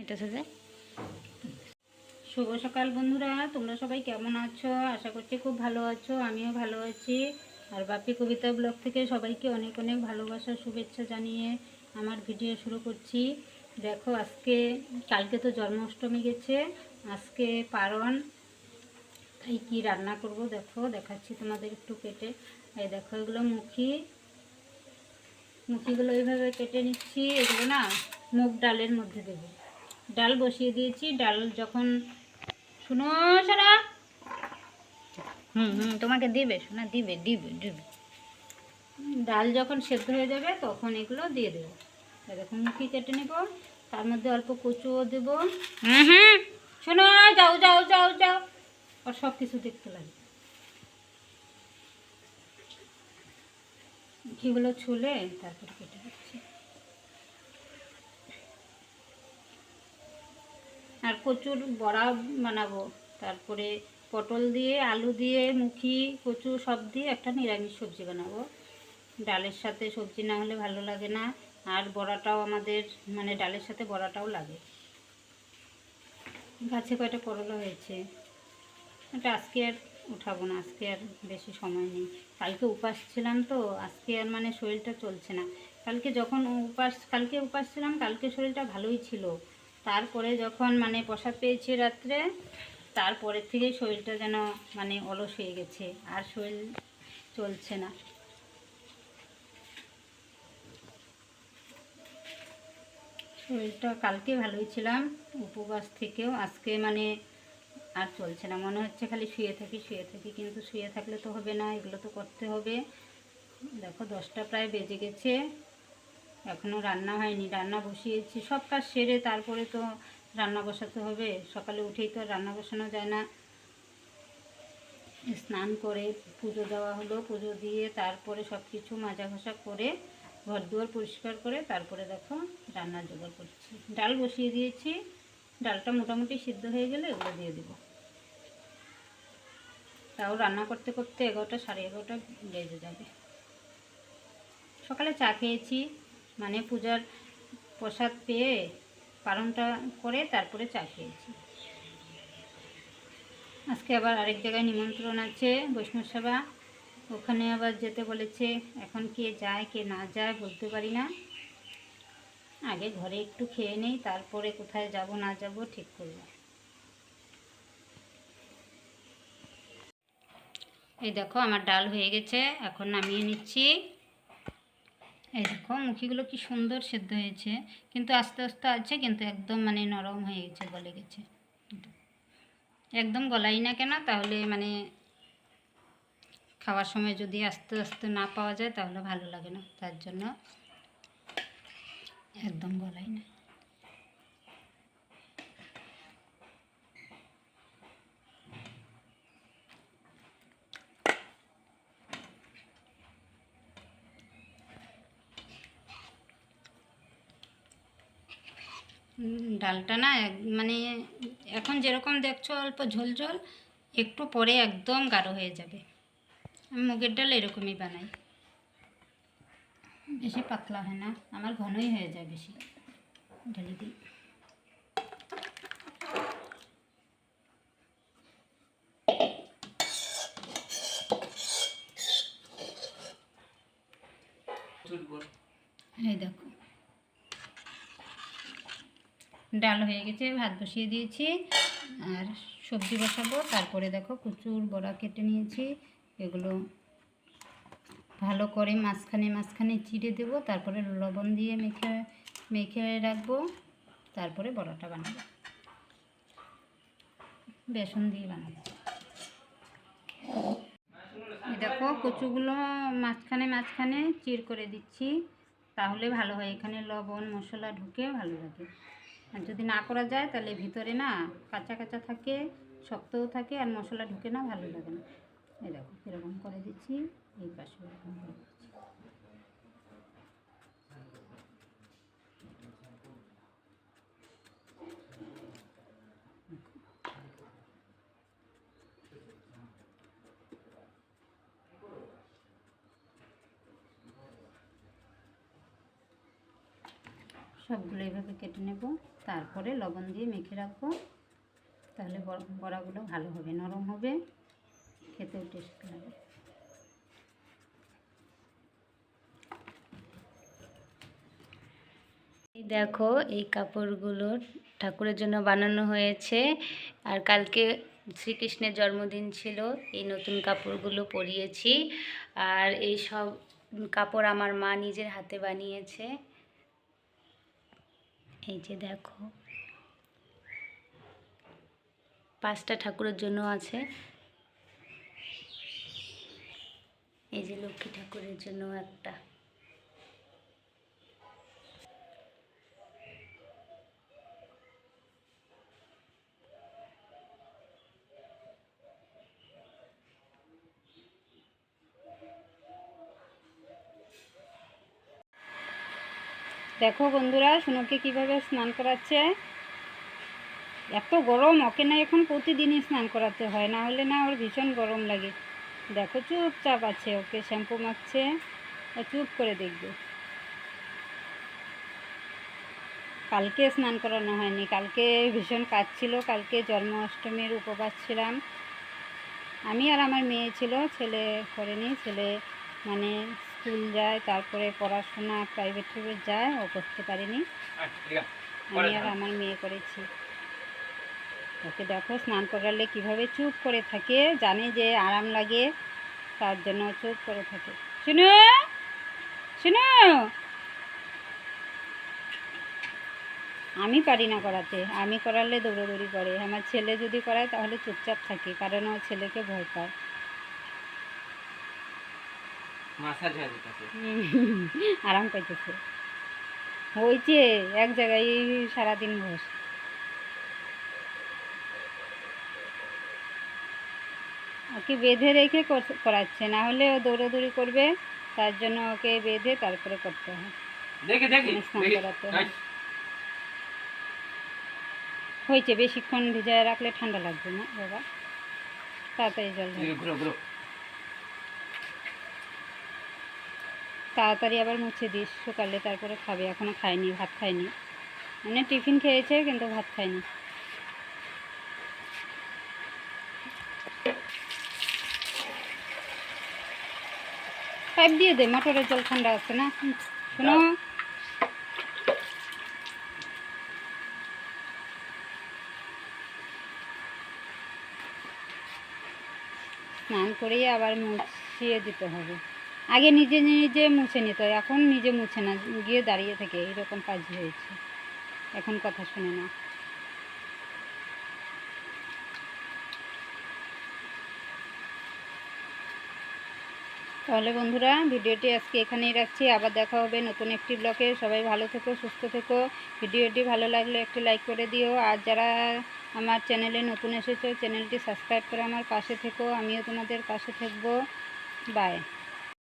এটা সাথে। শুভ সকাল বন্ধুরা, তোমরা সবাই কেমন আছো? আশা করছি খুব ভালো আছো, আমিও ভালো আছি। আর বাপি কবিতা ব্লগ থেকে সবাইকে অনেক অনেক ভালোবাসা শুভেচ্ছা জানিয়ে আমার ভিডিও শুরু করছি। দেখো কালকে তো জন্মাষ্টমী গেছে, আজকে পার্বণ, তাই কি রান্না করব দেখো, দেখাচ্ছি তোমাদের একটু কেটে। এই দেখো, এগুলো মুখিগুলো এইভাবে কেটে নিচ্ছি। এগুলো না মুগ ডালের মধ্যে দেবো। ডাল বসিয়ে দিয়েছি, ডাল যখন শোনো শোনা তোমাকে দিবে শোনা, দিবে দিবে দিবে ডাল যখন সেদ্ধ হয়ে যাবে তখন এগুলো দিয়ে দেবো। এরকম মুখি কেটে নেব, তার মধ্যে অল্প কচুও দেবো। শোনো, যাও যাও যাও যাও, আর সব কিছু দেখতে লাগে। মুখিগুলো ছুলে তারপরে কেটে দিচ্ছি। আর কচুর বড়া বানাবো, তারপরে পটল দিয়ে আলু দিয়ে মুখি কচু সব দিয়ে একটা নিরামিষ সবজি বানাবো। ডালের সাথে সবজি না হলে ভালো লাগে না, আর বড়াটাও আমাদের মানে ডালের সাথে বড়াটাও লাগে। গাছে কয়টা করলা হয়েছে, এটা আজকে আর উঠাবো না, আজকে আর বেশি সময় নেই। কালকে উপাস ছিলাম তো, আজকে আর মানে শরীরটা চলছে না। কালকে উপাস ছিলাম, কালকে শরীরটা ভালোই ছিল। তারপরে যখন মানে প্রসাদ পেয়েছি রাত্রে, তারপরের থেকেই শরীরটা যেন মানে অলস হয়ে গেছে, আর শরীর চলছে না। শরীরটা কালকে ভালোই ছিলাম উপবাস থেকেও, আজকে মানে আর চলছে না, মনে হচ্ছে খালি শুয়ে থাকি, কিন্তু শুয়ে থাকলে তো হবে না, এগুলো তো করতে হবে। দেখো 10টা প্রায় বেজে গেছে, এখনও রান্না হয়নি। রান্না বসিয়েছি, সব কাজ সেরে তারপরে তো রান্না বসাতে হবে। সকালে উঠেই তো রান্না বসানো যায় না। স্নান করে পুজো দেওয়া হলো, পুজো দিয়ে তারপরে সব কিছু মাজা ঘষা করে ঘর দুয়ার পরিষ্কার করে তারপরে দেখো রান্নার জোগাড় করছি। ডাল বসিয়ে দিয়েছি, ডালটা মোটামুটি সিদ্ধ হয়ে গেলে এগুলো দিয়ে দেবো। তাও রান্না করতে করতে 11টা সাড়ে 11টা বেজে যাবে। সকালে চা খেয়েছি, মানে পূজার প্রসাদ পেয়ে পালনটা করে তারপরে চা খেয়েছি। আজকে আবার আরেক জায়গায় নিমন্ত্রণ আছে, বৈষ্ণব সেবা, ওখানে আবার যেতে বলেছে। এখন কে যায় কে না যায় বলতে পারি না। আগে ঘরে একটু খেয়ে নেই, তারপরে কোথায় যাব না যাব ঠিক করব। এই দেখো আমার ডাল হয়ে গেছে, এখন নামিয়ে নিচ্ছি। এই দেখো মুখিগুলো কি সুন্দর সেদ্ধ হয়েছে, কিন্তু আস্তে আস্তে আছে, কিন্তু একদম মানে নরম হয়ে গেছে, গলে গেছে। একদম গলাই না কেন, তাহলে মানে খাওয়ার সময় যদি আস্তে আস্তে না পাওয়া যায় তাহলে ভালো লাগে না, তার জন্য একদম গলাই না। ডালটা না মানে এখন যেরকম দেখছো অল্প ঝোল ঝোল, একটু পরে একদম গাঢ় হয়ে যাবে। আমি মুগের ডাল এরকমই বানাই, বেশি পাতলা হয় না, আমার ঘনই হয়ে যায় বেশি ঢেলে দিই। এই দেখো ডাল হয়ে গেছে, ভাত বসিয়ে দিয়েছি আর সবজি বসাবো। তারপরে দেখো কচুর বড়া কেটে নিয়েছি, এগুলো ভালো করে মাঝখানে মাঝখানে চিড়ে দেবো, তারপরে লবণ দিয়ে মেখে মেখে রাখবো, তারপরে বড়াটা বানাবো, বেসন দিয়ে বানাবো। দেখো কচুগুলো মাঝখানে মাঝখানে চির করে দিচ্ছি, তাহলে ভালো হয়, এখানে লবণ মশলা ঢুকে ভালো লাগে। আর যদি না করা যায় তাহলে ভিতরে না কাঁচা কাঁচা থাকে, শক্তও থাকে, আর মশলা ঢুকে না, ভালো লাগে না। এই দেখো এরকম করে দিচ্ছি, এই পাশে এরকম করে দিচ্ছি। সবগুলো এইভাবে কেটে নেব। তারপরে লবণ দিয়ে মেখে রাখবো, তাহলে বড়াগুলো ভালো হবে, নরম হবে, খেতেও টেস্ট লাগবে। এই দেখো, এই কাপড়গুলো ঠাকুরের জন্য বানানো হয়েছে, আর কালকে শ্রীকৃষ্ণের জন্মদিন ছিল, এই নতুন কাপড়গুলো পরিয়েছি। আর এই সব কাপড় আমার মা নিজের হাতে বানিয়েছে। এই যে দেখো, 5টা ঠাকুরের জন্য আছে। এই যে লক্ষ্মী ঠাকুরের জন্য একটা। দেখো বন্ধুরা, সোনুকে কিভাবে স্নান করাচ্ছে। এত গরম, ওকে না এখন প্রতিদিনই স্নান করাতে হয়, না হলে না ওর ভীষণ গরম লাগে। দেখো চুপচাপ আছে, ওকে শ্যাম্পু মাখছে, ও চুপ করে দেখবে। কালকে স্নান করানো হয়নি, কালকে ভীষণ কাজ ছিল, কালকে জন্মাষ্টমীর উপবাস ছিলাম আমি, আর আমার মেয়ে ছিল, ছেলে করেনি, ছেলে মানে স্কুল যায়, তারপরে পড়াশোনা প্রাইভেট যায়, ও করতে পারেনি, আমি আর আমার মেয়ে করেছি। ওকে দেখো স্নান করালে কিভাবে চুপ করে থাকে, জানে যে আরাম লাগে, তার জন্য চুপ করে থাকে। শুনো শুনো, আমি পারি না করাতে, আমি করালে দৌড়াদৌড়ি করে, আমার ছেলে যদি করায় তাহলে চুপচাপ থাকে, কারণ ও ছেলেকে ভয় পায়। আরাম পাইতেছে, হয়েছে এক জায়গায় সারাদিন বস। ওকে বেঁধে রেখে করাচ্ছে, না হলে ও দৌড়াদৌড়ি করবে, তার জন্য ওকে বেঁধে তারপরে করতে হয়, স্নান করাতে হয়। হয়েছে, বেশিক্ষণ ভিজায় রাখলে ঠান্ডা লাগবে না বাবা, তাড়াতাড়ি জল তাড়াতাড়ি আবার মুছে দিস, সকালে তারপরে খাবে, এখনও খায়নি, ভাত খায়নি, মানে টিফিন খেয়েছে কিন্তু ভাত খায়নি। পাইপ দিয়ে দে, মোটরের জল ঠান্ডা আছে না। শোনো, স্নান করেই আবার মুছিয়ে দিতে হবে, আগে নিজে নিজে মুছে নিত, এখন নিজে মুছে না, গিয়ে দাঁড়িয়ে থেকে এরকম কাজ হয়েছে, এখন কথা শুনে না। তাহলে বন্ধুরা, ভিডিওটি আজকে এখানেই রাখছি, আবার দেখা হবে নতুন একটি ব্লগে। সবাই ভালো থেকো, সুস্থ থেকো। ভিডিওটি ভালো লাগলে একটি লাইক করে দিও, আর যারা আমার চ্যানেলে নতুন এসেছো, চ্যানেলটি সাবস্ক্রাইব করে আমার পাশে থেকো, আমিও তোমাদের পাশে থাকবো। বাই।